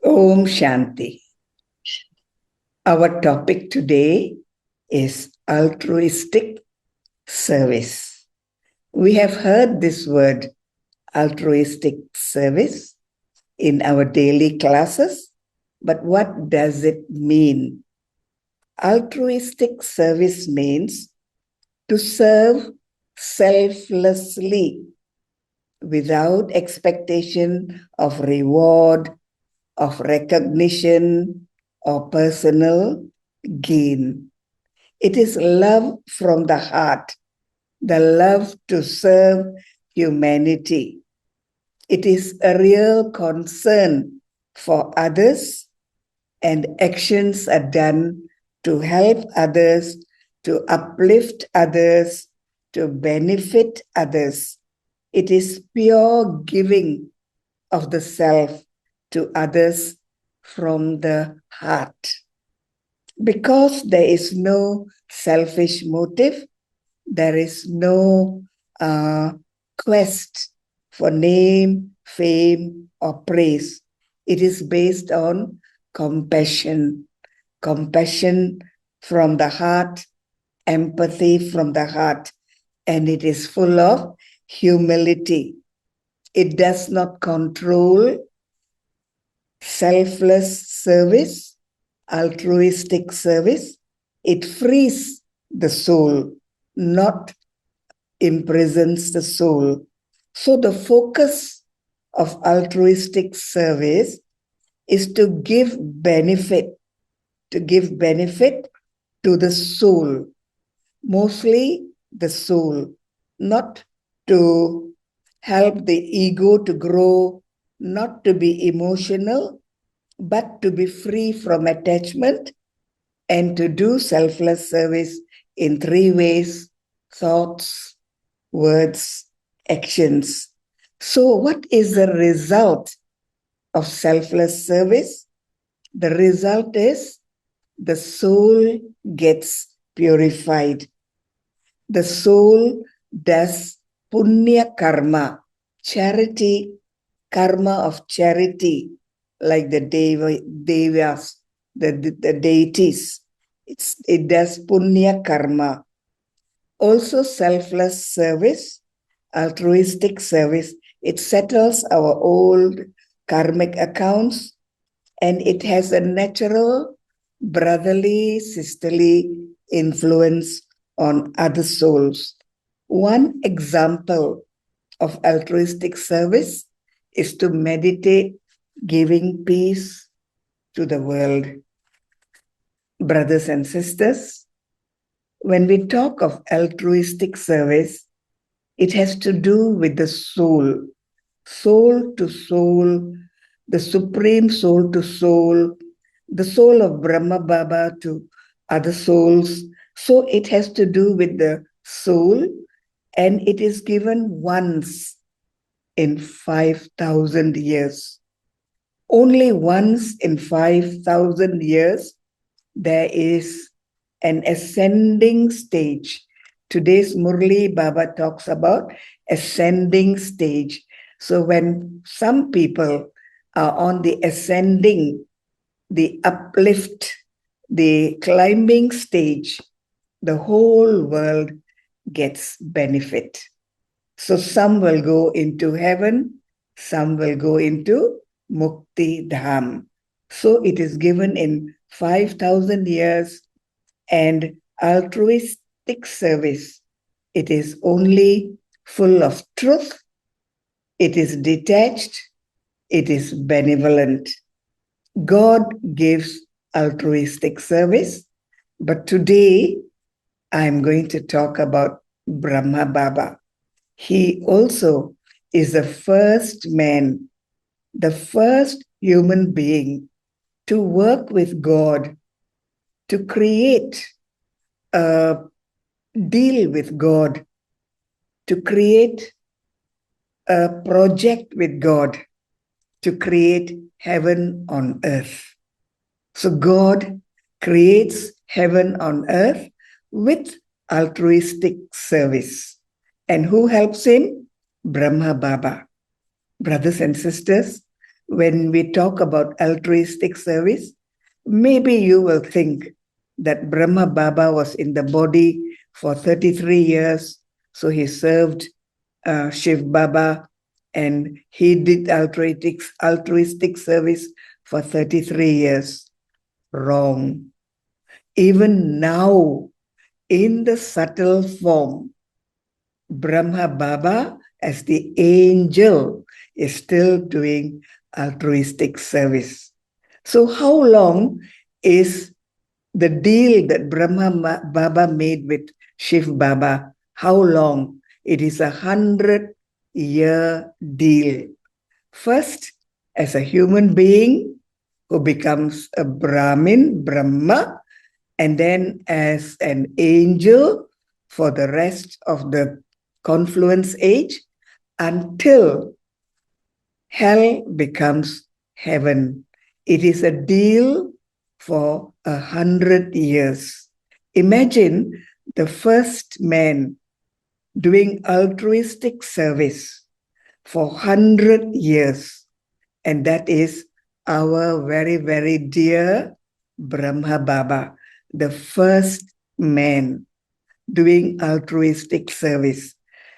Om Shanti. Our topic today is altruistic service. We have heard this word, altruistic service, in our daily classes, but what does it mean? Altruistic service means to serve selflessly, without expectation of reward, of recognition, or personal gain. It is love from the heart, the love to serve humanity. It is a real concern for others, and actions are done to help others, to uplift others, to benefit others. It is pure giving of the self to others from the heart. Because there is no selfish motive, there is no quest for name, fame, or praise. It is based on compassion. Compassion from the heart, empathy from the heart, and it is full of humility. It does not control. Selfless service, altruistic service, it frees the soul, not imprisons the soul. So the focus of altruistic service is to give benefit to the soul, mostly the soul, not to help the ego to grow, not to be emotional, but to be free from attachment and to do selfless service in 3 ways: thoughts, words, actions. So what is the result of selfless service? The result is the soul gets purified. The soul does punya karma, charity, karma of charity, like the devas, the deities. It does punya karma. Also selfless service, altruistic service, it settles our old karmic accounts, and it has a natural brotherly, sisterly influence on other souls. One example of altruistic service is to meditate, giving peace to the world. Brothers and sisters, when we talk of altruistic service, it has to do with the soul, soul to soul, the supreme soul to soul, the soul of Brahma Baba to other souls. So it has to do with the soul, and it is given once in 5,000 years. Only once in 5,000 years, there is an ascending stage. Today's Murli Baba talks about ascending stage. So when some people are on the ascending, the uplift, the climbing stage, the whole world gets benefit. So some will go into heaven, some will go into Mukti Dham. So it is given in 5,000 years, and altruistic service, it is only full of truth, it is detached, it is benevolent. God gives altruistic service, but today I'm going to talk about Brahma Baba. He also is the first man, the first human being to work with God, to create a deal with God, to create a project with God, to create heaven on earth. So God creates heaven on earth with altruistic service. And who helps him? Brahma Baba. Brothers and sisters, when we talk about altruistic service, maybe you will think that Brahma Baba was in the body for 33 years, so he served Shiv Baba and he did altruistic service for 33 years. Wrong. Even now, in the subtle form, Brahma Baba, as the angel, is still doing altruistic service. So how long is the deal that Brahma Baba made with Shiv Baba? How long? It is 100-year deal. First, as a human being who becomes a Brahmin, Brahma, and then as an angel for the rest of the confluence age until hell becomes heaven. It is a deal for 100 years. Imagine the first man doing altruistic service for 100 years. And that is our very, very dear Brahma Baba, the first man doing altruistic service.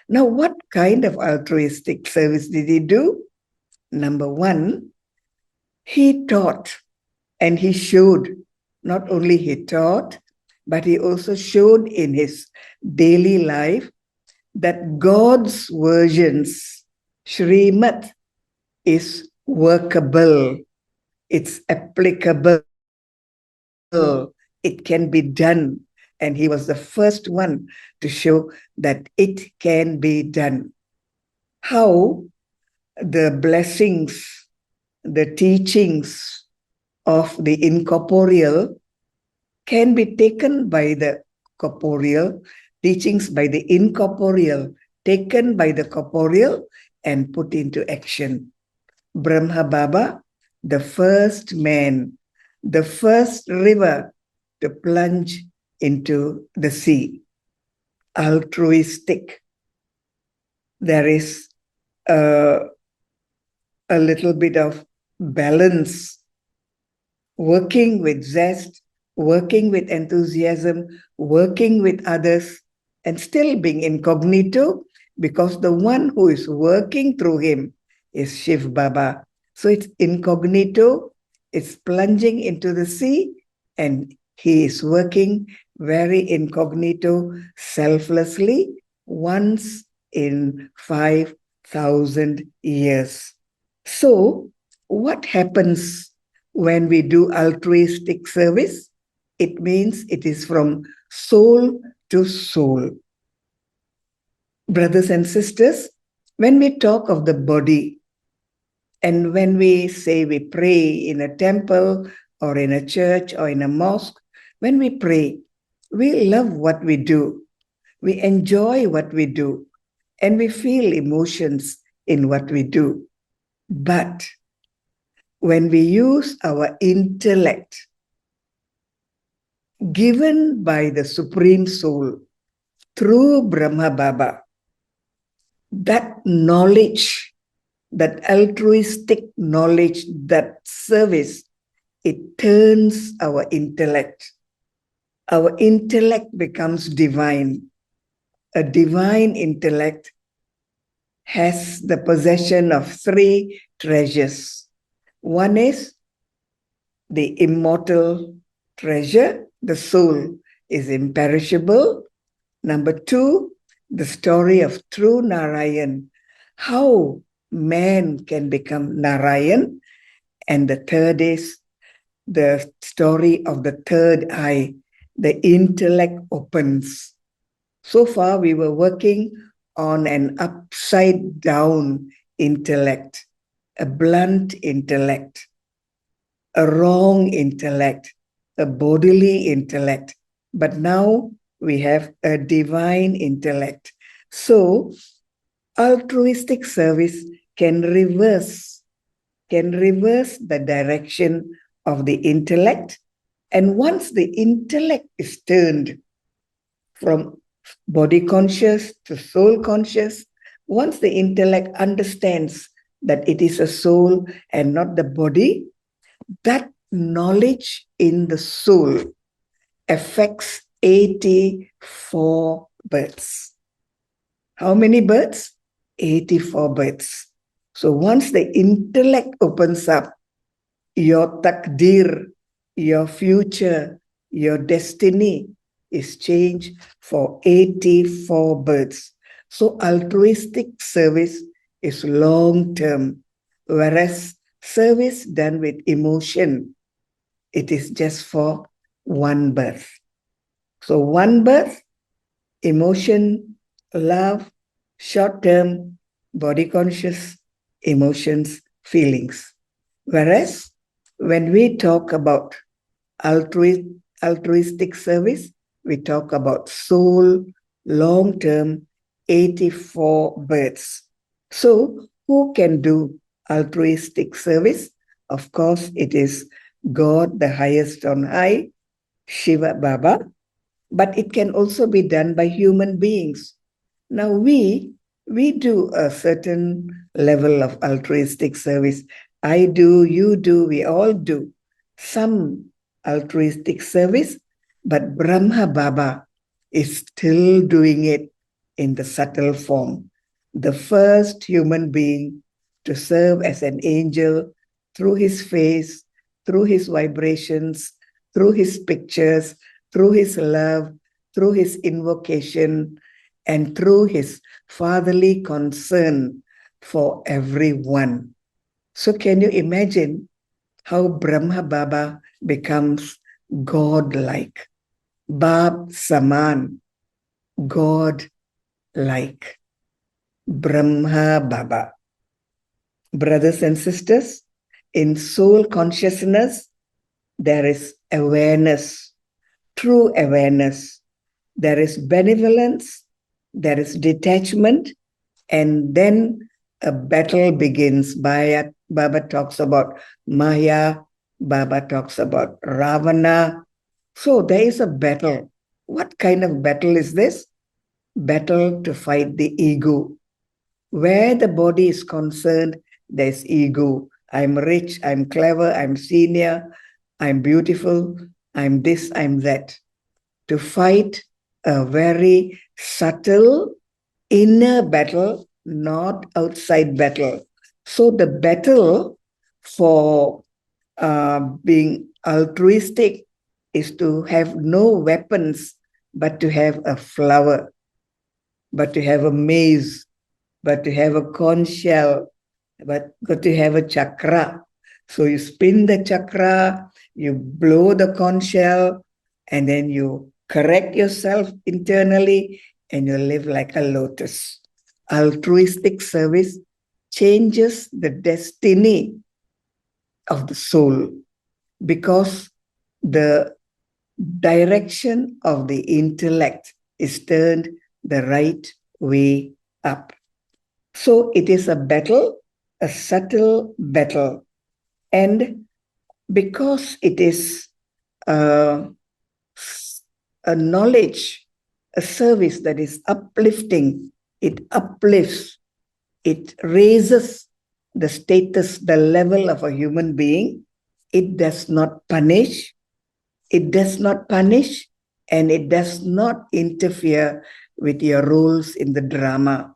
Now, what kind of altruistic service did he do? Number one, he taught and he showed. Not only he taught, but he also showed in his daily life that God's versions, Srimad, is workable, it's applicable, it can be done. And he was the first one to show that it can be done. How the blessings, the teachings of the incorporeal can be taken by the corporeal, teachings by the incorporeal, taken by the corporeal and put into action. Brahma Baba, the first man, the first river to plunge into the sea. Altruistic. There is a little bit of balance, working with zest, working with enthusiasm, working with others, and still being incognito, because the one who is working through him is Shiv Baba. So it's incognito, it's plunging into the sea, and he is working very incognito, selflessly, once in 5,000 years. So what happens when we do altruistic service? It means it is from soul to soul. Brothers and sisters, when we talk of the body, and when we say we pray in a temple or in a church or in a mosque, when we pray, we love what we do, we enjoy what we do, and we feel emotions in what we do. But when we use our intellect, given by the Supreme Soul through Brahma Baba, that knowledge, that altruistic knowledge, that service, it turns our intellect. Our intellect becomes divine. A divine intellect has the possession of three treasures. One is the immortal treasure, the soul is imperishable. Number two, the story of true Narayan, how man can become Narayan. And the third is the story of the third eye, the intellect opens. So far, we were working on an upside down intellect, a blunt intellect, a wrong intellect, a bodily intellect. But now we have a divine intellect. So altruistic service can reverse the direction of the intellect. And once the intellect is turned from body conscious to soul conscious, once the intellect understands that it is a soul and not the body, that knowledge in the soul affects 84 births. How many births? 84 births. So once the intellect opens up, your takdir, your future, your destiny is changed for 84 births. So altruistic service is long term, whereas service done with emotion, it is just for one birth. So one birth, emotion, love, short term, body conscious, emotions, feelings. Whereas when we talk about altruistic service, we talk about soul, long term, 84 births. So, who can do altruistic service? Of course, it is God, the highest on high, Shiva Baba, but it can also be done by human beings. Now, we do a certain level of altruistic service. I do, you do, we all do some altruistic service, but Brahma Baba is still doing it in the subtle form. The first human being to serve as an angel through his face, through his vibrations, through his pictures, through his love, through his invocation, and through his fatherly concern for everyone. So can you imagine how Brahma Baba becomes God-like? Bab Saman, God-like. Brahma Baba. Brothers and sisters, in soul consciousness, there is awareness, true awareness. There is benevolence, there is detachment, and then a battle begins. Baba talks about Maya, Baba talks about Ravana. So there is a battle. What kind of battle is this? Battle to fight the ego. Where the body is concerned, there's ego. I'm rich, I'm clever, I'm senior, I'm beautiful, I'm this, I'm that. To fight a very subtle inner battle, not outside battle. So the battle for being altruistic is to have no weapons, but to have a flower, but to have a maze, but to have a conch shell, but to have a chakra. So you spin the chakra, you blow the conch shell, and then you correct yourself internally, and you live like a lotus. Altruistic service changes the destiny of the soul because the direction of the intellect is turned the right way up. So it is a battle, a subtle battle. And because it is a knowledge, a service that is uplifting, it uplifts, it raises the status, the level of a human being. It does not punish. It does not punish, and it does not interfere with your roles in the drama.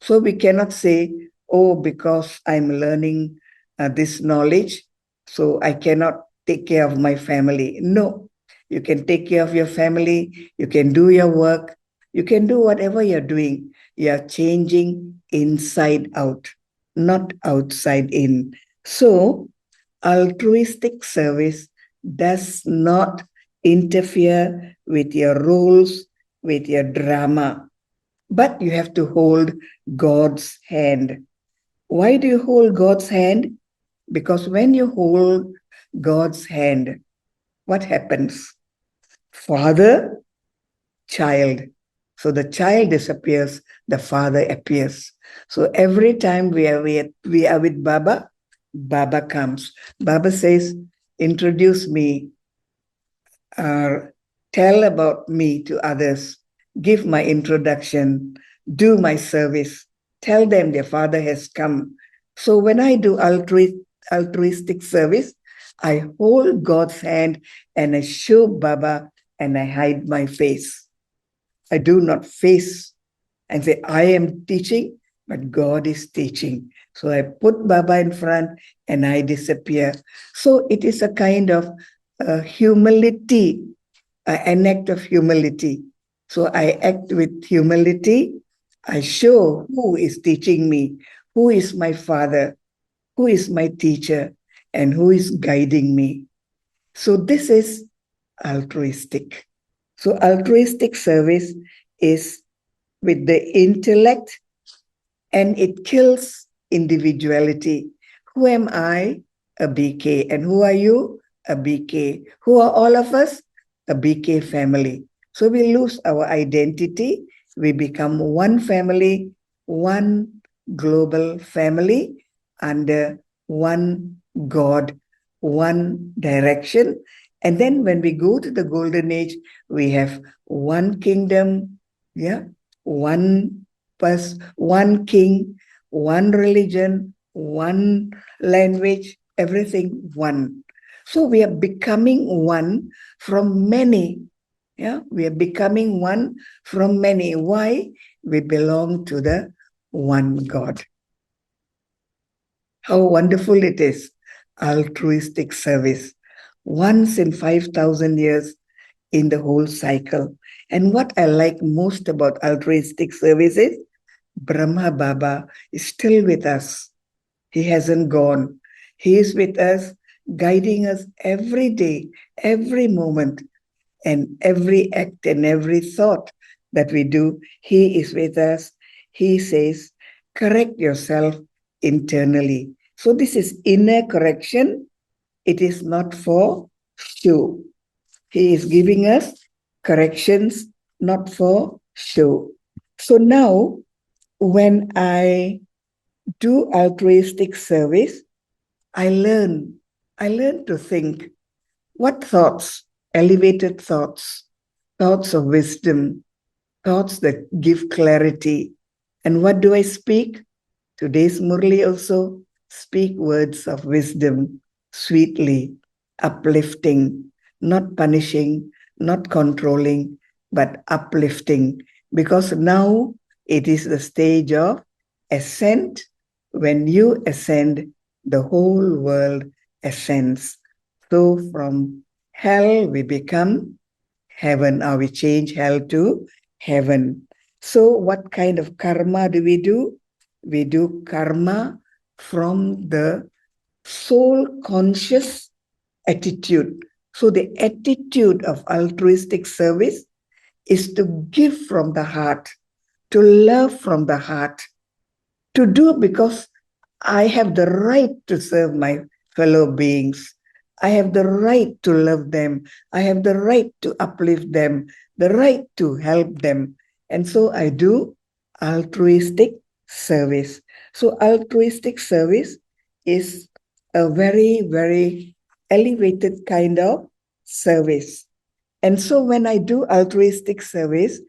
So we cannot say, oh, because I'm learning this knowledge, so I cannot take care of my family. No, you can take care of your family. You can do your work. You can do whatever you're doing. You're changing inside out, not outside in. So altruistic service does not interfere with your roles, with your drama. But you have to hold God's hand. Why do you hold God's hand? Because when you hold God's hand, what happens? Father, child. So the child disappears, the father appears. So every time we are with Baba, Baba comes. Baba says, introduce me, tell about me to others, give my introduction, do my service, tell them their father has come. So when I do altruistic service, I hold God's hand and I show Baba and I hide my face. I do not face and say, I am teaching, but God is teaching. So I put Baba in front and I disappear. So it is a kind of humility, an act of humility. So I act with humility. I show who is teaching me, who is my father, who is my teacher, and who is guiding me. So this is altruistic. So altruistic service is with the intellect and it kills individuality. Who am I? A BK. And who are you? A BK. Who are all of us? A BK family. So we lose our identity. We become one family, one global family under one God, one direction. And then when we go to the golden age, we have one kingdom, yeah, one one king, one religion, one language, everything one. So we are becoming one from many. Yeah, we are becoming one from many. Why? We belong to the one God. How wonderful it is. Altruistic service. Once in 5,000 years in the whole cycle. And what I like most about altruistic service is Brahma Baba is still with us. He hasn't gone. He is with us, guiding us every day, every moment, and every act and every thought that we do. He is with us. He says, correct yourself internally. So this is inner correction. It is not for show. He is giving us corrections, not for show. So now, when I do altruistic service, I learn. I learn to think. What thoughts? Elevated thoughts, thoughts of wisdom, thoughts that give clarity. And what do I speak? Today's Murli also speak words of wisdom, sweetly, uplifting, not punishing, not controlling, but uplifting. Because now it is the stage of ascent. When you ascend, the whole world ascends. So from hell, we become heaven, or we change hell to heaven. So, what kind of karma do? We do karma from the soul conscious attitude. So, the attitude of altruistic service is to give from the heart, to love from the heart, to do because I have the right to serve my fellow beings. I have the right to love them. I have the right to uplift them, the right to help them. And so I do altruistic service. So, altruistic service is a very, very elevated kind of service. And so, when I do altruistic service,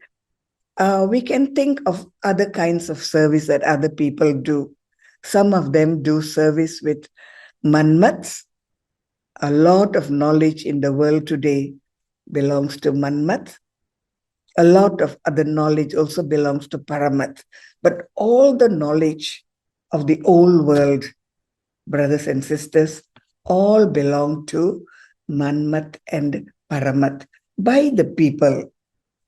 we can think of other kinds of service that other people do. Some of them do service with manmats. A lot of knowledge in the world today belongs to manmat. A lot of other knowledge also belongs to paramat. But all the knowledge of the old world, brothers and sisters, all belong to manmat and paramat by the people,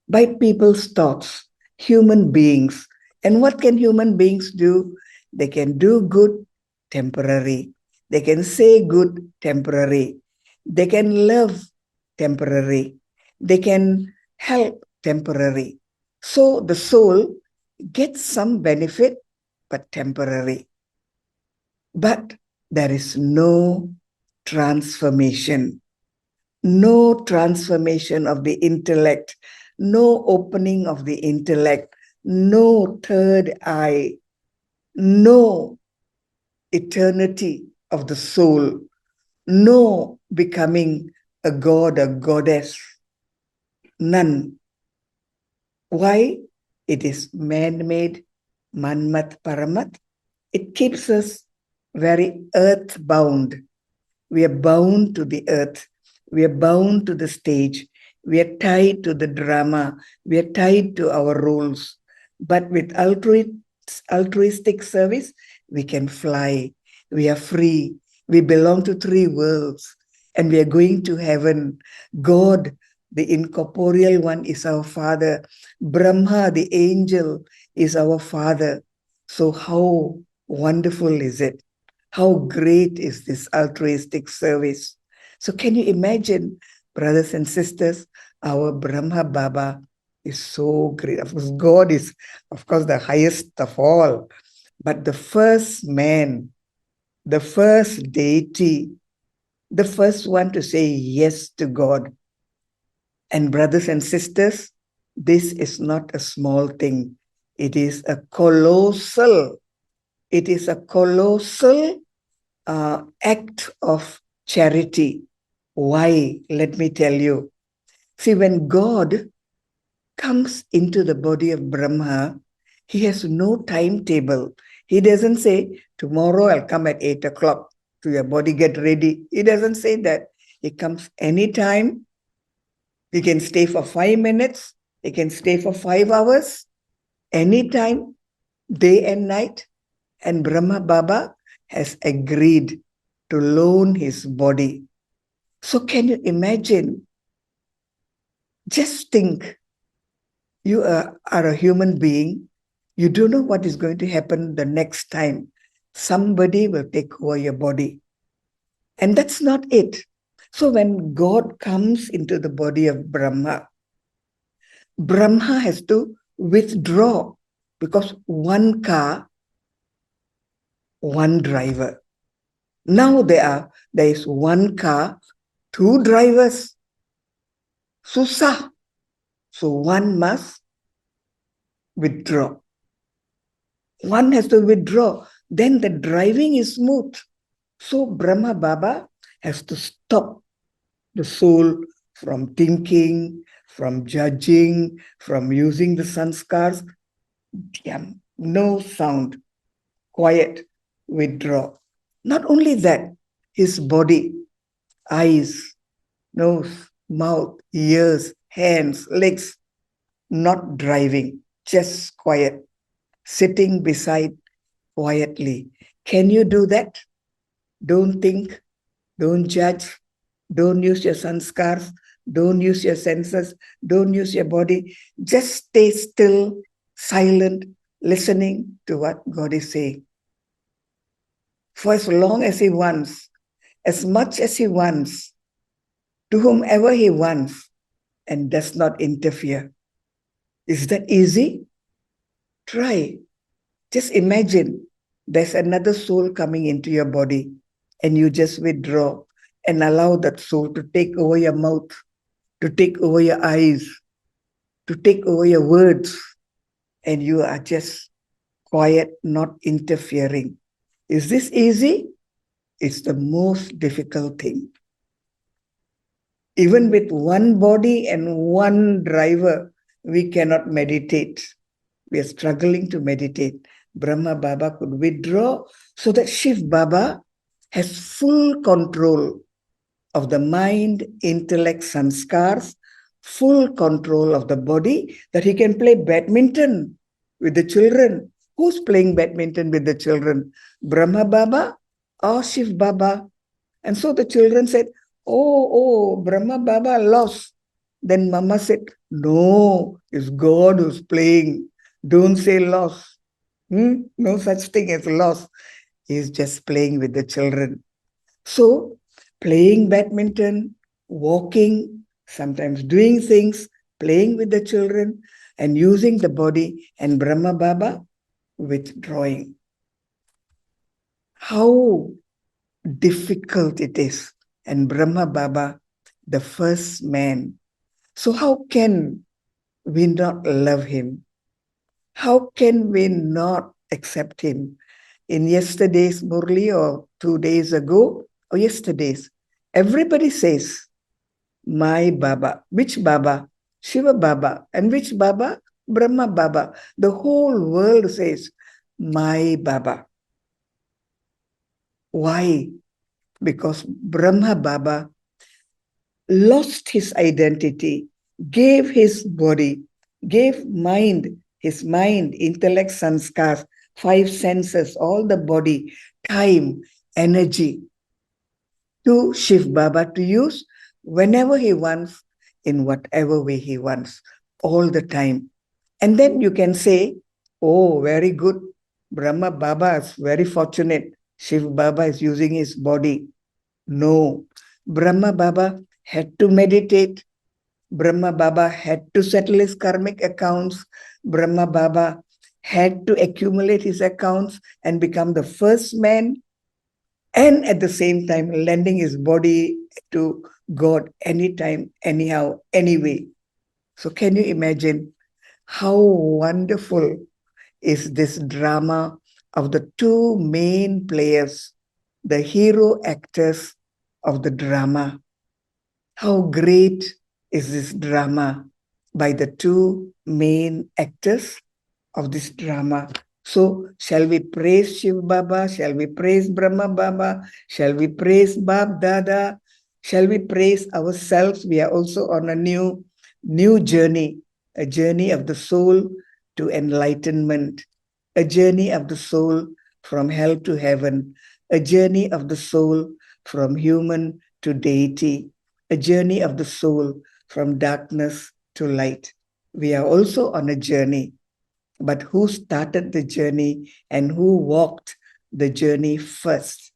by people's thoughts, human beings. And what can human beings do? They can do good temporary. They can say good temporary. They can love temporary. They can help temporary. So the soul gets some benefit, but temporary. But there is no transformation. No transformation of the intellect, no opening of the intellect, no third eye, no eternity of the soul, no becoming a god, a goddess, none. Why? It is man-made, manmat paramat. It keeps us very earthbound. We are bound to the earth. We are bound to the stage. We are tied to the drama. We are tied to our roles. But with altruistic service, we can fly. We are free. We belong to three worlds. And we are going to heaven. God, the incorporeal one, is our Father. Brahma, the angel, is our Father. So how wonderful is it? How great is this altruistic service? So can you imagine, brothers and sisters, our Brahma Baba is so great. Of course, God is, of course, the highest of all. But the first man, the first deity, the first one to say yes to God. And brothers and sisters, this is not a small thing. It is a colossal, act of charity. Why? Let me tell you. See, when God comes into the body of Brahma, he has no timetable. He doesn't say, tomorrow I'll come at 8 o'clock to your body, get ready. He doesn't say that. He comes anytime. He can stay for 5 minutes. He can stay for 5 hours. Anytime, day and night. And Brahma Baba has agreed to loan his body. So can you imagine? Just think, you are a human being. You don't know what is going to happen the next time. Somebody will take over your body. And that's not it. So when God comes into the body of Brahma, Brahma has to withdraw because one car, one driver. Now there is one car, two drivers. Susah. So one must withdraw. One has to withdraw. Then the driving is smooth. So Brahma Baba has to stop the soul from thinking, from judging, from using the sanskars. No sound, quiet, withdraw. Not only that, his body, eyes, nose, mouth, ears, hands, legs, not driving, just quiet, sitting beside quietly. Can you do that? Don't think, don't judge, don't use your sanskars, don't use your senses, don't use your body. Just stay still, silent, listening to what God is saying. For as long as he wants, as much as he wants, to whomever he wants, and does not interfere. Is that easy? Try. Just imagine there's another soul coming into your body and you just withdraw and allow that soul to take over your mouth, to take over your eyes, to take over your words, and you are just quiet, not interfering. Is this easy? It's the most difficult thing. Even with one body and one driver, we cannot meditate. We are struggling to meditate. Brahma Baba could withdraw so that Shiv Baba has full control of the mind, intellect, sanskars, full control of the body, that he can play badminton with the children. Who's playing badminton with the children? Brahma Baba or Shiv Baba? And so the children said, oh, Brahma Baba lost. Then Mama said, no, it's God who's playing. Don't say loss. No such thing as loss. He's just playing with the children. So playing badminton, walking, sometimes doing things, playing with the children and using the body, and Brahma Baba withdrawing. How difficult it is. And Brahma Baba, the first man. So how can we not love him? How can we not accept him? In yesterday's Murli, or 2 days ago, or yesterday's, everybody says, my Baba. Which Baba? Shiva Baba. And which Baba? Brahma Baba. The whole world says, my Baba. Why? Because Brahma Baba lost his identity, gave his body, gave his mind, intellect, sanskars, five senses, all the body, time, energy to Shiv Baba to use whenever he wants, in whatever way he wants, all the time. And then you can say, oh, very good. Brahma Baba is very fortunate. Shiv Baba is using his body. No, Brahma Baba had to meditate. Brahma Baba had to settle his karmic accounts. Brahma Baba had to accumulate his accounts and become the first man, and at the same time lending his body to God anytime, anyhow, anyway. So can you imagine how wonderful is this drama of the two main players, the hero actors of the drama? How great is this drama by the two main actors of this drama? So, shall we praise Shiv Baba? Shall we praise Brahma Baba? Shall we praise Bab Dada? Shall we praise ourselves? We are also on a new journey, a journey of the soul to enlightenment, a journey of the soul from hell to heaven, a journey of the soul from human to deity, a journey of the soul from darkness to light. We are also on a journey, but who started the journey and who walked the journey first?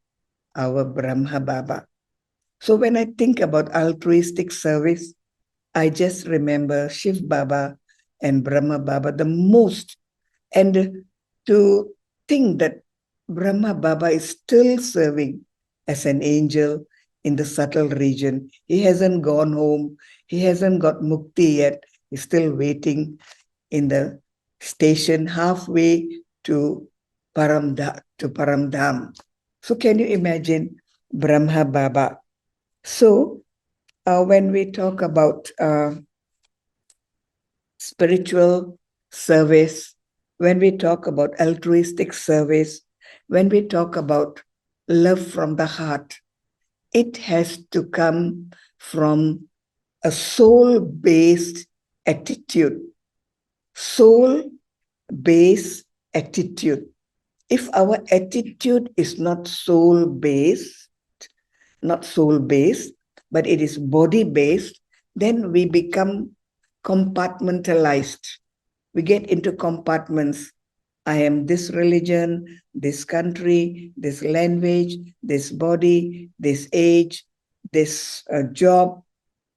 Our Brahma Baba. So when I think about altruistic service, I just remember Shiv Baba and Brahma Baba the most. And to think that Brahma Baba is still serving as an angel in the subtle region. He hasn't gone home. He hasn't got mukti yet. He's still waiting in the station halfway to Paramdham. So can you imagine Brahma Baba? So when we talk about spiritual service, when we talk about altruistic service, when we talk about love from the heart, it has to come from a soul-based attitude. Soul-based attitude. If our attitude is not soul-based, but it is body-based, then we become compartmentalized. We get into compartments. I am this religion, this country, this language, this body, this age, this job,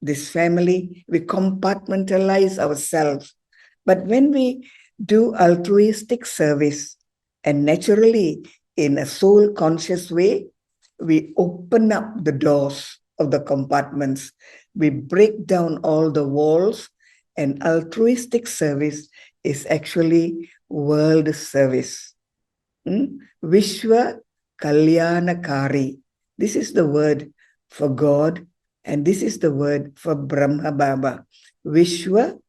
this family. We compartmentalize ourselves. But when we do altruistic service, and naturally in a soul conscious way, we open up the doors of the compartments. We break down all the walls, and altruistic service is actually world service. Vishwa Kalyanakari. This is the word for God, and this is the word for Brahma Baba. Vishwa,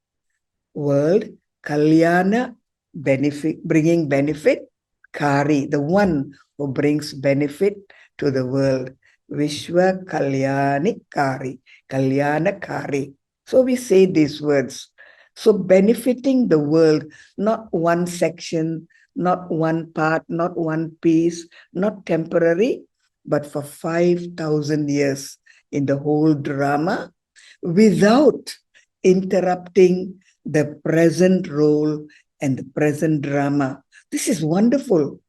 world, Kalyana, benefit, bringing benefit, Kari, the one who brings benefit to the world. Vishwa Kalyani Kari, Kalyana Kari. So we say these words. So benefiting the world, not one section, not one part, not one piece, not temporary, but for 5,000 years in the whole drama, without interrupting the present role and the present drama. This is wonderful.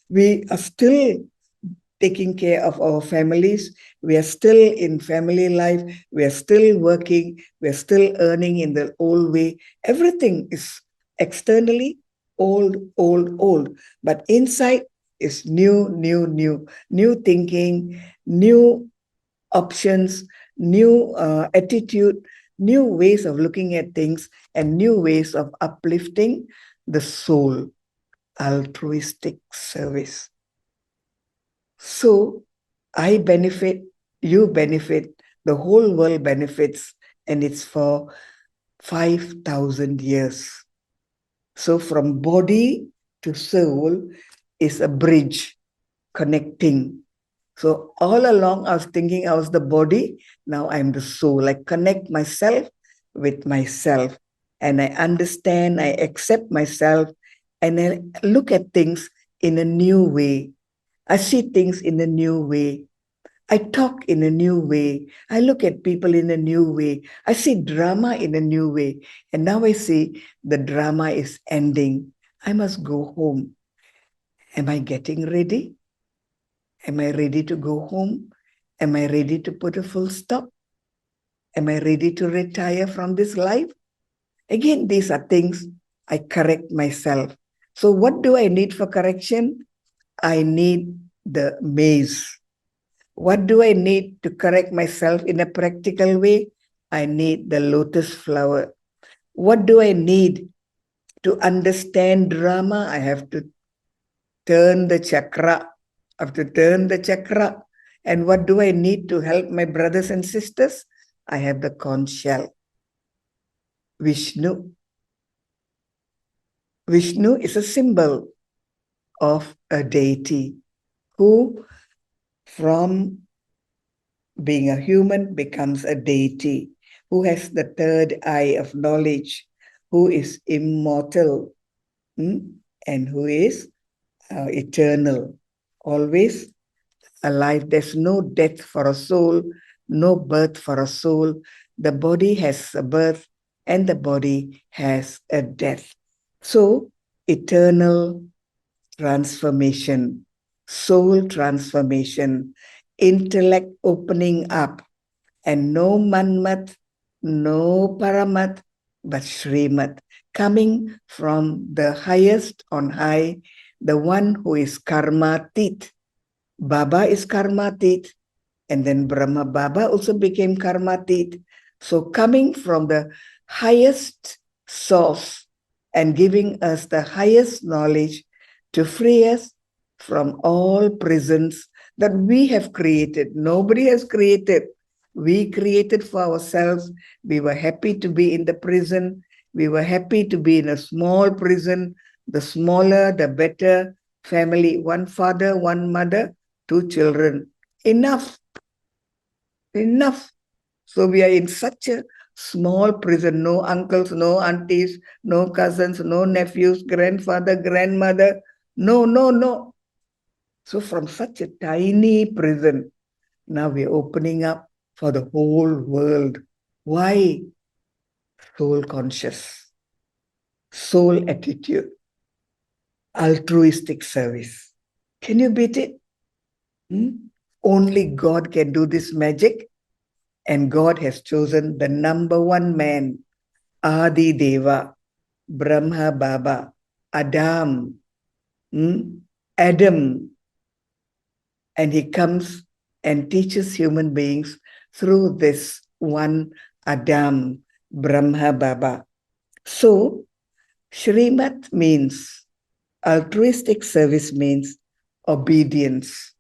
We are still taking care of our families. We are still in family life. We are still working. We are still earning in the old way. Everything is externally old. But inside is new thinking, new options, new attitude, new ways of looking at things, and new ways of uplifting the soul. Altruistic service. So I benefit, you benefit, the whole world benefits, and it's for 5,000 years. So from body to soul is a bridge connecting So all along I was thinking I was the body. Now I'm the soul. I connect myself with myself and I understand, I accept myself and I look at things in a new way. I see things in a new way. I talk in a new way. I look at people in a new way. I see drama in a new way. And now I see the drama is ending. I must go home. Am I getting ready? Am I ready to go home? Am I ready to put a full stop? Am I ready to retire from this life? Again, these are things I correct myself. So, what do I need for correction? I need the maze. What do I need to correct myself in a practical way? I need the lotus flower. What do I need to understand drama? I have to turn the chakra. I have to turn the chakra. And what do I need to help my brothers and sisters? I have the conch shell. Vishnu. Vishnu is a symbol of a deity who, from being a human, becomes a deity, who has the third eye of knowledge, who is immortal, and who is eternal, always alive. There's no death for a soul, no birth for a soul. The body has a birth and the body has a death. So, eternal transformation, soul transformation, intellect opening up, and no Manmat, no Paramat, but Srimat, coming from the highest on high, the one who is Karmatit. Baba is Karmatit, and then Brahma Baba also became Karmatit. So coming from the highest source and giving us the highest knowledge to free us from all prisons that we have created. Nobody has created. We created for ourselves. We were happy to be in the prison. We were happy to be in a small prison. The smaller, the better. Family, one father, one mother, two children. Enough. Enough. So we are in such a small prison. No uncles, no aunties, no cousins, no nephews, grandfather, grandmother. No, no, no. So from such a tiny prison, now we're opening up for the whole world. Why? Soul conscious, soul attitude, altruistic service. Can you beat it? Only God can do this magic. And God has chosen the number one man, Adi Deva, Brahma Baba, Adam, Adam. And he comes and teaches human beings through this one Adam, Brahma Baba. So, Shrimat means, altruistic service means obedience.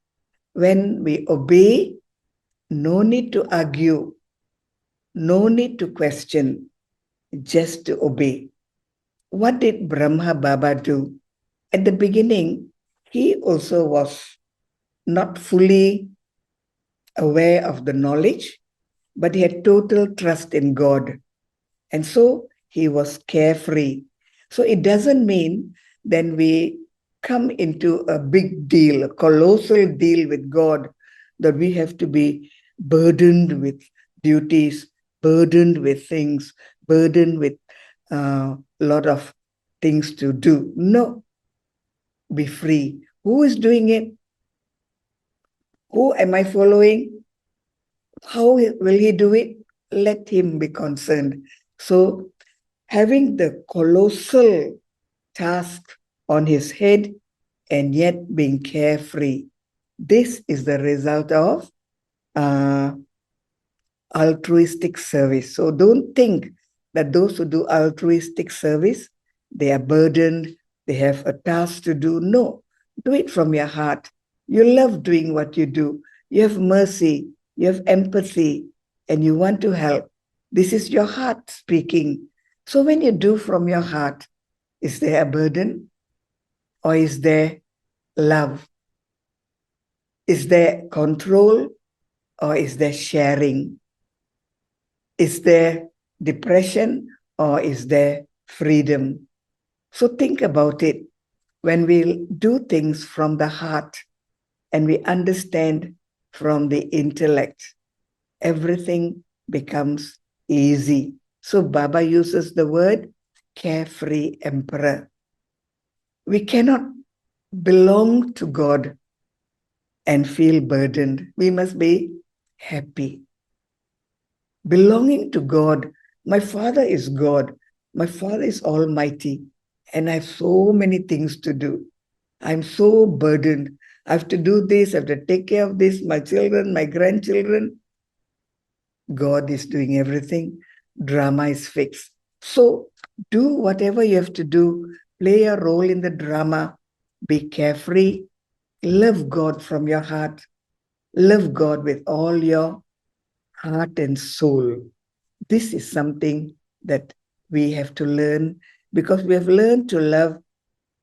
When we obey, no need to argue, no need to question, just to obey. What did Brahma Baba do? At the beginning, he also was not fully aware of the knowledge, but he had total trust in God. And so he was carefree. So it doesn't mean then we come into a big deal, a colossal deal with God, that we have to be burdened with duties, burdened with things, burdened with a lot of things to do. No, be free. Who is doing it? Who am I following? How will he do it? Let him be concerned. So, having the colossal task on his head and yet being carefree, this is the result of altruistic service. So, don't think that those who do altruistic service, they are burdened, they have a task to do. No, do it from your heart. You love doing what you do. You have mercy, you have empathy, and you want to help. This is your heart speaking. So when you do from your heart, is there a burden or is there love? Is there control or is there sharing? Is there depression or is there freedom? So think about it. When we do things from the heart and we understand from the intellect, everything becomes easy. So Baba uses the word carefree emperor. We cannot belong to God and feel burdened. We must be happy. Belonging to God. My Father is God. My Father is Almighty. And I have so many things to do. I'm so burdened. I have to do this, I have to take care of this, my children, my grandchildren. God is doing everything. Drama is fixed. So do whatever you have to do. Play a role in the drama. Be carefree. Love God from your heart. Love God with all your heart and soul. This is something that we have to learn because we have learned to love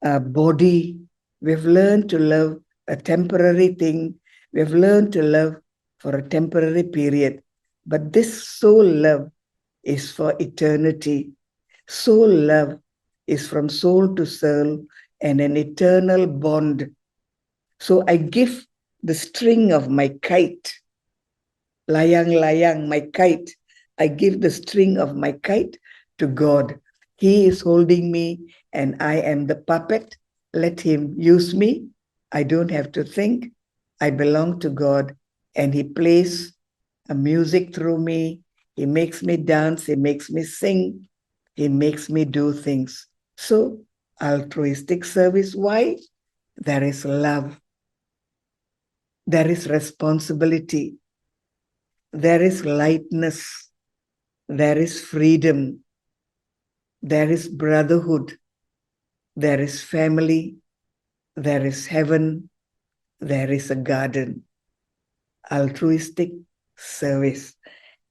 a body. We've learned to love a temporary thing. We've learned to love for a temporary period. But this soul love is for eternity. Soul love is from soul to soul and an eternal bond. So I give the string of my kite, layang-layang, my kite. I give the string of my kite to God. He is holding me and I am the puppet. Let him use me. I don't have to think. I belong to God and he plays a music through me. He makes me dance. He makes me sing. He makes me do things. So altruistic service, why? There is love. There is responsibility. There is lightness. There is freedom. There is brotherhood. There is family. There is heaven. There is a garden. Altruistic service.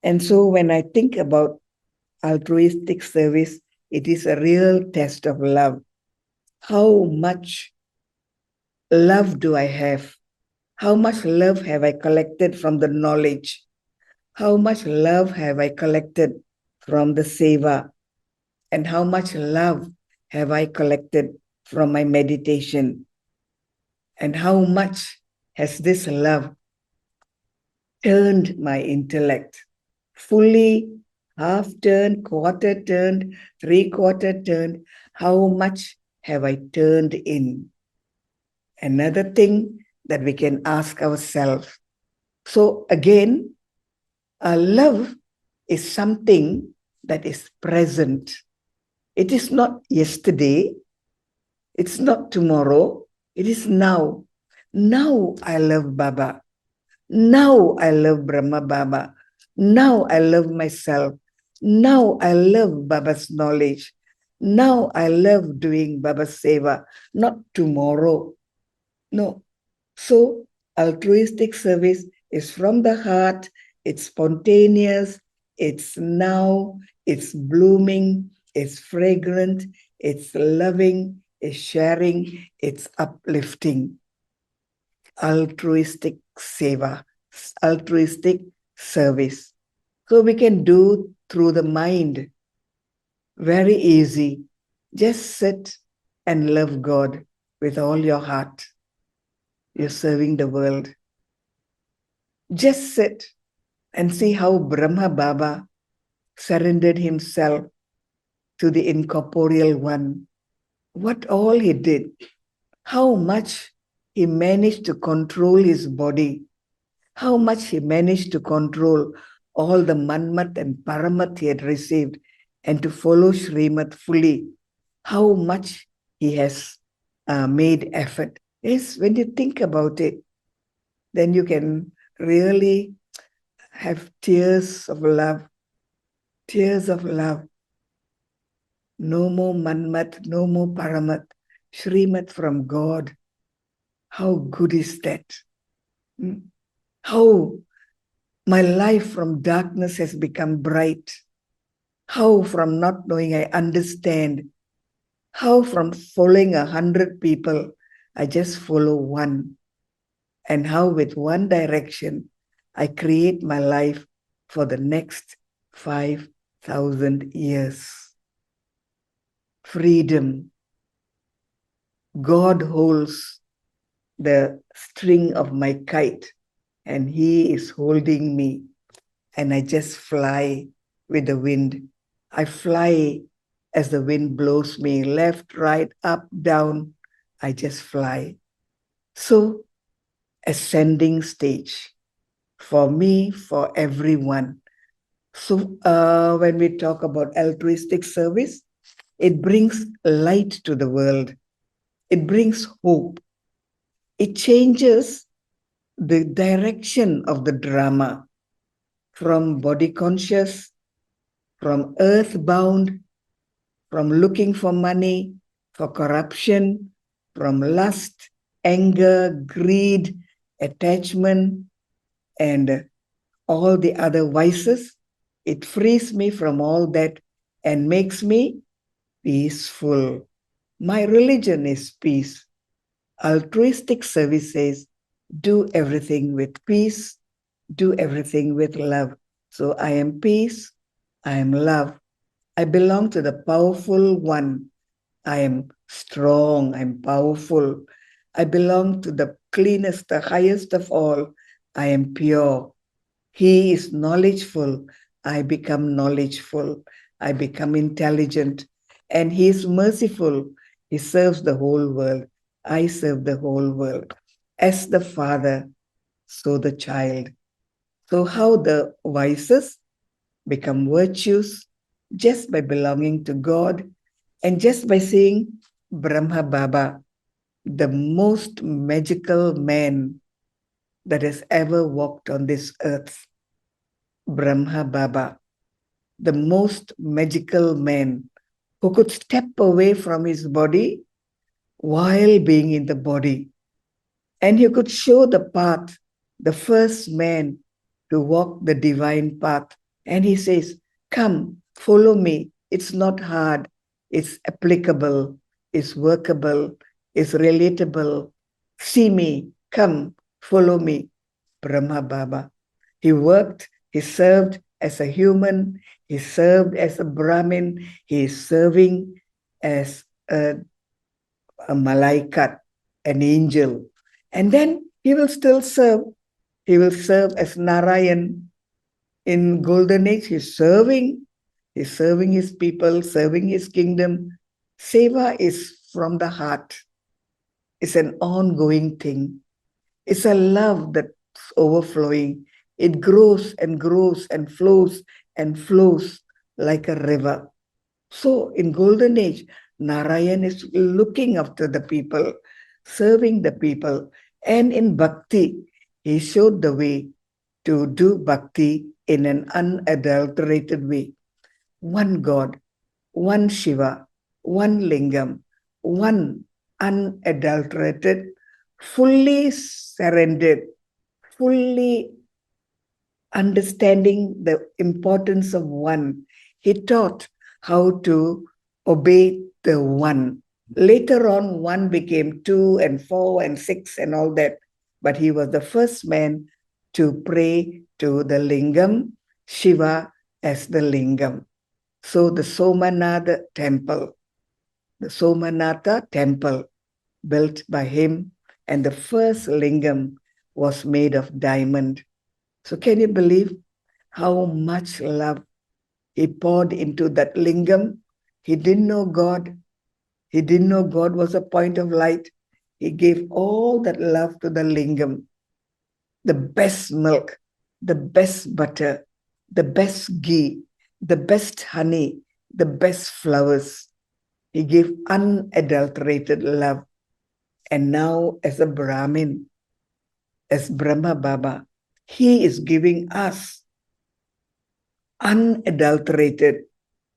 And so when I think about altruistic service, it is a real test of love. How much love do I have? How much love have I collected from the knowledge? How much love have I collected from the seva? And how much love have I collected from my meditation? And how much has this love turned my intellect? Fully, half turned, quarter turned, three-quarter turned. How much have I turned in? Another thing that we can ask ourselves. So again, love is something that is present. It is not yesterday. It's not tomorrow. It is now. Now I love Baba. Now I love Brahma Baba. Now I love myself. Now I love Baba's knowledge. Now I love doing Baba's seva. Not tomorrow. No. So altruistic service is from the heart. It's spontaneous. It's now. It's blooming. It's fragrant. It's loving. It's sharing. It's uplifting. Altruistic seva, altruistic service. So we can do through the mind. Very easy. Just sit and love God with all your heart. You're serving the world. Just sit and see how Brahma Baba surrendered himself to the incorporeal one. What all he did. How much he managed to control his body. How much he managed to control all the Manmat and Paramat he had received and to follow Srimat fully. How much he has made effort. Yes, when you think about it, then you can really have tears of love. Tears of love. No more Manmat, no more Paramat. Srimat from God. How good is that? How my life from darkness has become bright. How from not knowing I understand. How from following 100 people, I just follow one. and how with one direction I create my life for the next 5,000 years. Freedom. God holds the string of my kite and he is holding me, and I just fly with the wind. I fly as the wind blows me left, right, up, down. I just fly. So, ascending stage for me, for everyone. So, when we talk about altruistic service, it brings light to the world. It brings hope. It changes the direction of the drama from body conscious, from earthbound, from looking for money, for corruption, from lust, anger, greed, attachment, and all the other vices. It frees me from all that and makes me peaceful. My religion is peace. Altruistic service says, do everything with peace, do everything with love. So I am peace, I am love. I belong to the powerful one. I am strong, I'm powerful. I belong to the cleanest, the highest of all. I am pure. He is knowledgeful. I become knowledgeful. I become intelligent. And he is merciful. He serves the whole world. I serve the whole world. As the father, so the child. So how the vices become virtues just by belonging to God and just by saying Brahma Baba, the most magical man that has ever walked on this earth. Brahma Baba, the most magical man who could step away from his body while being in the body. And he could show the path, the first man to walk the divine path. And he says, come, follow me. It's not hard. It's applicable. It's workable. It's relatable. See me. Come, follow me. Brahma Baba. He worked, he served as a human, he served as a Brahmin, he is serving as a malaikat, an angel. And then he will still serve. He will serve as Narayan in Golden Age. He's serving his people, serving his kingdom. Seva is from the heart. It's an ongoing thing. It's a love that's overflowing. It grows and grows and flows like a river. So in Golden Age, Narayan is looking after the people, serving the people. And in Bhakti, he showed the way to do Bhakti in an unadulterated way. One God, one Shiva, one Lingam, one unadulterated, fully surrendered, fully understanding the importance of one. He taught how to obey the one. Later on, one became 2 and 4 and 6 and all that. But he was the first man to pray to the Lingam, Shiva as the Lingam. So the Somanatha temple built by him, and the first Lingam was made of diamond. So can you believe how much love he poured into that Lingam? He didn't know God. He didn't know God was a point of light. He gave all that love to the Lingam. The best milk, the best butter, the best ghee, the best honey, the best flowers. He gave unadulterated love. And now as a Brahmin, as Brahma Baba, he is giving us unadulterated,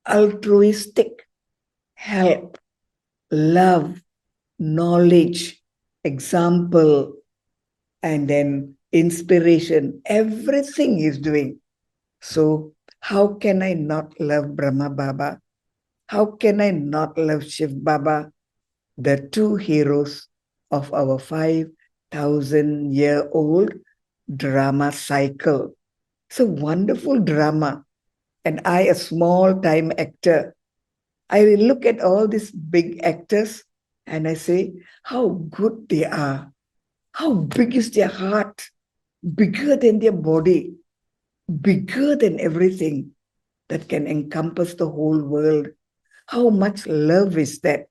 altruistic help, love, knowledge, example, and then inspiration. Everything he's doing. So how can I not love Brahma Baba? How can I not love Shiv Baba? The two heroes of our 5 1,000-year-old drama cycle. It's a wonderful drama. And I, a small-time actor, I look at all these big actors and I say, how good they are. How big is their heart? Bigger than their body, bigger than everything that can encompass the whole world. How much love is that?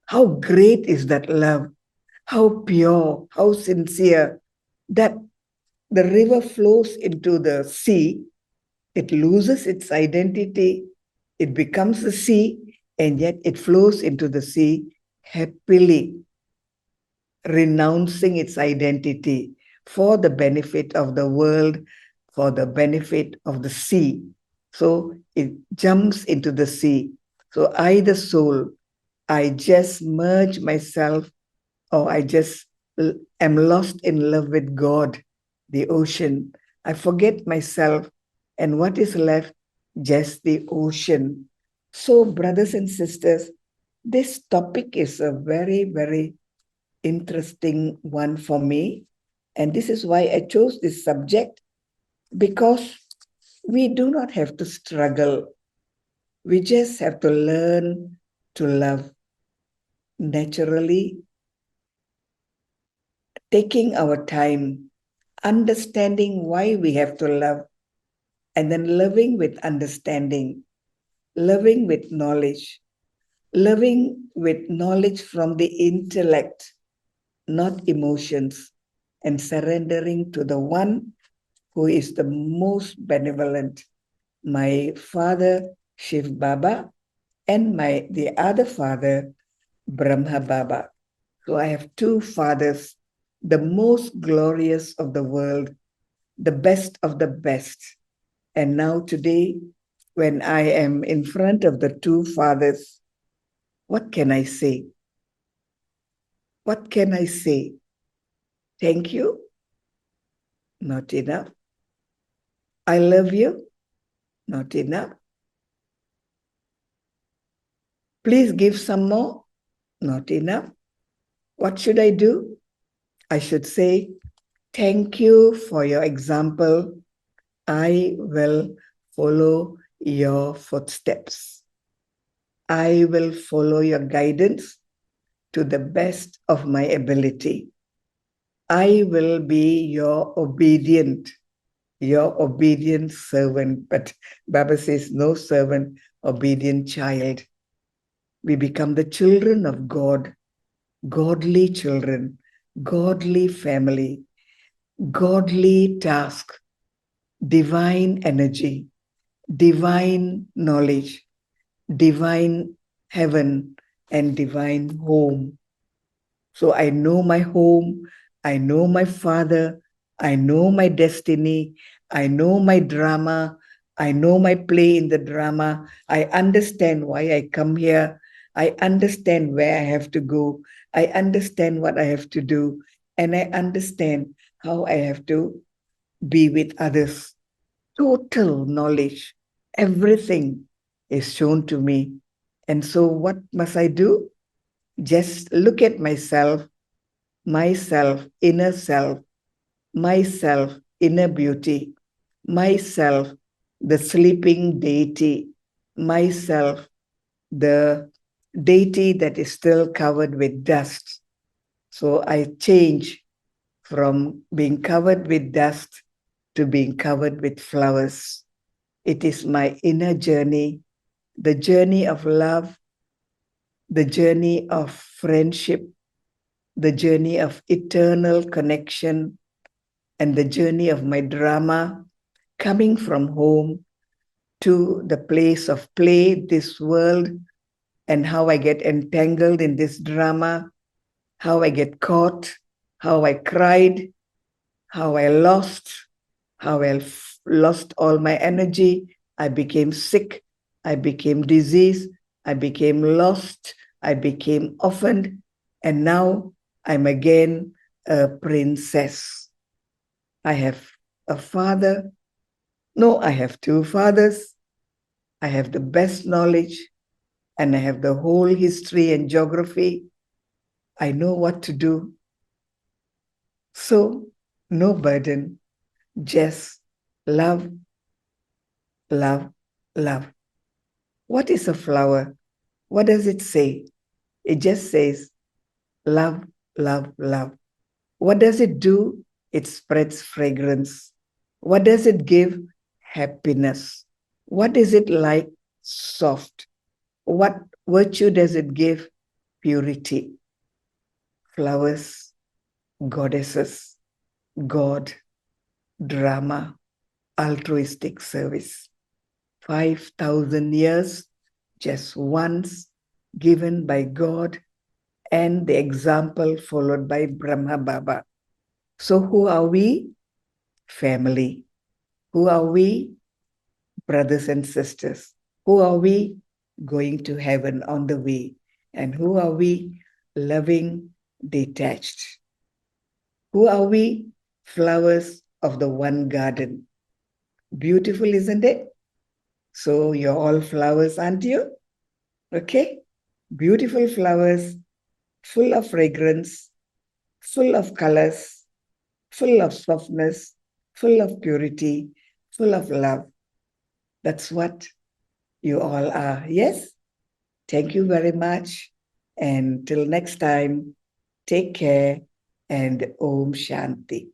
How great is that love? How pure, how sincere, that the river flows into the sea, it loses its identity, it becomes the sea, and yet it flows into the sea happily, renouncing its identity for the benefit of the world, for the benefit of the sea. So it jumps into the sea. So I, the soul, I just merge myself, or I just am lost in love with God, the ocean. I forget myself, and what is left? Just the ocean. So, brothers and sisters, this topic is a very, very interesting one for me. And this is why I chose this subject, because we do not have to struggle. We just have to learn to love naturally, taking our time, understanding why we have to love, and then loving with understanding, loving with knowledge, loving with knowledge from the intellect, not emotions, and surrendering to the one who is the most benevolent, my father, Shiv Baba, and the other father, Brahma Baba. So I have two fathers, the most glorious of the world, the best of the best. And now today, when I am in front of the two fathers, what can I say? What can I say? Thank you? Not enough. I love you? Not enough. Please give some more? Not enough. What should I do? I should say, thank you for your example. I will follow your footsteps. I will follow your guidance to the best of my ability. I will be your obedient servant. But Baba says, no servant, obedient child. We become the children of God, godly children, godly family, godly task, divine energy, divine knowledge, divine heaven, and divine home. So I know my home, I know my father, I know my destiny, I know my drama, I know my play in the drama. I understand why I come here. I understand where I have to go. I understand what I have to do. And I understand how I have to be with others. Total knowledge. Everything is shown to me. And so what must I do? Just look at myself, inner self, myself, inner beauty, myself, the sleeping deity, myself, the deity that is still covered with dust. So I change from being covered with dust to being covered with flowers. It is my inner journey, the journey of love, the journey of friendship, the journey of eternal connection, and the journey of my drama, coming from home to the place of play, this world, and how I get entangled in this drama, how I get caught, how I cried, how I lost, how I lost all my energy. I became sick. I became diseased. I became lost. I became orphaned. And now I'm again a princess. I have a father. No, I have two fathers. I have the best knowledge, and I have the whole history and geography. I know what to do. So, no burden, just love, love, love. What is a flower? What does it say? It just says love, love, love. What does it do? It spreads fragrance. What does it give? Happiness. What is it like? Soft. What virtue does it give? Purity. Flowers, goddesses, God, drama, altruistic service. 5,000 years, just once, given by God, and the example followed by Brahma Baba. So who are we? Family. Who are we? Brothers and sisters. Who are we? Going to heaven on the way. And who are we? Loving, detached. Who are we? Flowers of the one garden. Beautiful, isn't it? So you're all flowers, aren't you? Okay? Beautiful flowers, full of fragrance, full of colors, full of softness, full of purity, full of love. That's what you all are. Yes? Thank you very much. And till next time, take care and Om Shanti.